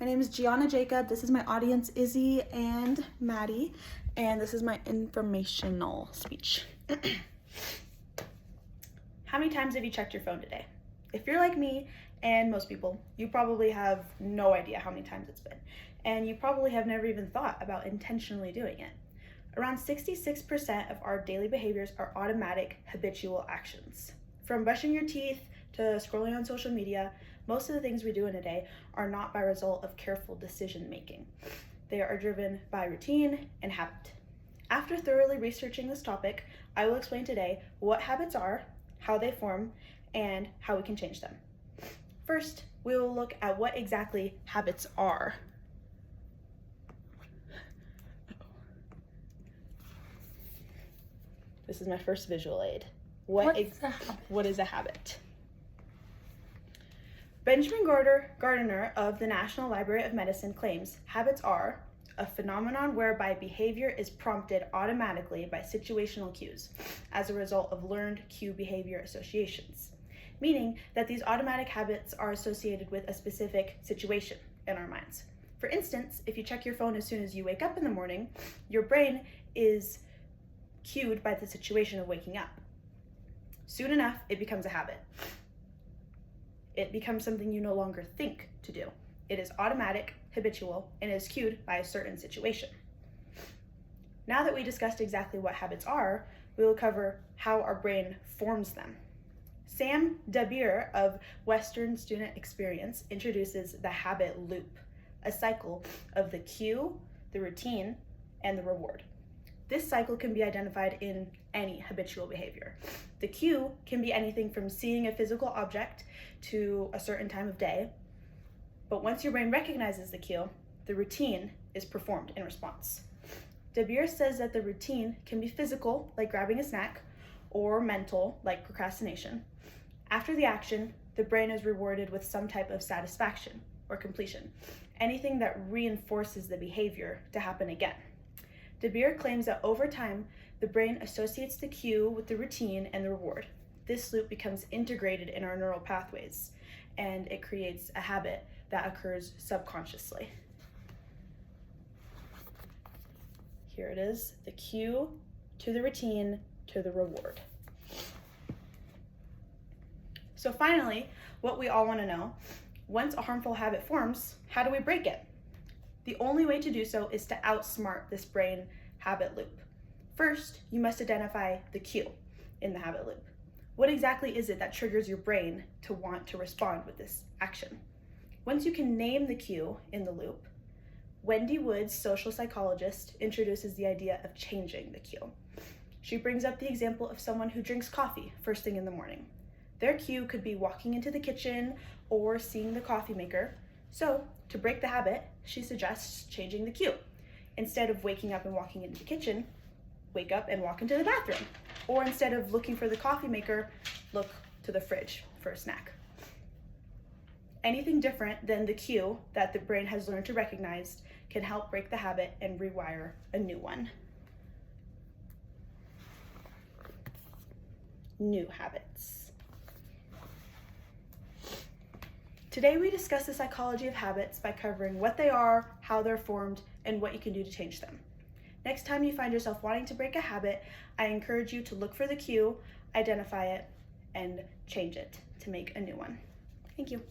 My name is Gianna Jacob. This is my audience, Izzy and Maddie, and this is my informational speech. How many times have you checked your phone today? If you're like me and most people, you probably have no idea how many times it's been, and you probably have never even thought about intentionally doing it. Around 66% of our daily behaviors are automatic, habitual actions. From brushing your teeth to scrolling on social media, most of the things we do in a day are not by result of careful decision making. They are driven by routine and habit. After thoroughly researching this topic, I will explain today what habits are, how they form, and how we can change them. First, we will look at what exactly habits are. This is my first visual aid. What is a habit? Benjamin Gardner of the National Library of Medicine claims habits are a phenomenon whereby behavior is prompted automatically by situational cues as a result of learned cue behavior associations, meaning that these automatic habits are associated with a specific situation in our minds. For instance, if you check your phone as soon as you wake up in the morning, your brain is cued by the situation of waking up. Soon enough, it becomes a habit. It becomes something you no longer think to do. It is automatic, habitual, and is cued by a certain situation. Now that we discussed exactly what habits are, we will cover how our brain forms them. Sam Dabir of Western Student Experience introduces the habit loop, a cycle of the cue, the routine, and the reward. This cycle can be identified in any habitual behavior. The cue can be anything from seeing a physical object to a certain time of day, but once your brain recognizes the cue, the routine is performed in response. Dabir says that the routine can be physical, like grabbing a snack, or mental, like procrastination. After the action, the brain is rewarded with some type of satisfaction or completion, anything that reinforces the behavior to happen again. Dabir claims that over time, the brain associates the cue with the routine and the reward. This loop becomes integrated in our neural pathways, and it creates a habit that occurs subconsciously. Here it is, the cue to the routine to the reward. So finally, what we all want to know, once a harmful habit forms, how do we break it? The only way to do so is to outsmart this brain habit loop. First, you must identify the cue in the habit loop. What exactly is it that triggers your brain to want to respond with this action? Once you can name the cue in the loop, Wendy Woods, social psychologist, introduces the idea of changing the cue. She brings up the example of someone who drinks coffee first thing in the morning. Their cue could be walking into the kitchen or seeing the coffee maker. So, to break the habit, she suggests changing the cue. Instead of waking up and walking into the kitchen, wake up and walk into the bathroom. Or instead of looking for the coffee maker, look to the fridge for a snack. Anything different than the cue that the brain has learned to recognize can help break the habit and rewire a new one. New habits. Today we discuss the psychology of habits by covering what they are, how they're formed, and what you can do to change them. Next time you find yourself wanting to break a habit, I encourage you to look for the cue, identify it, and change it to make a new one. Thank you.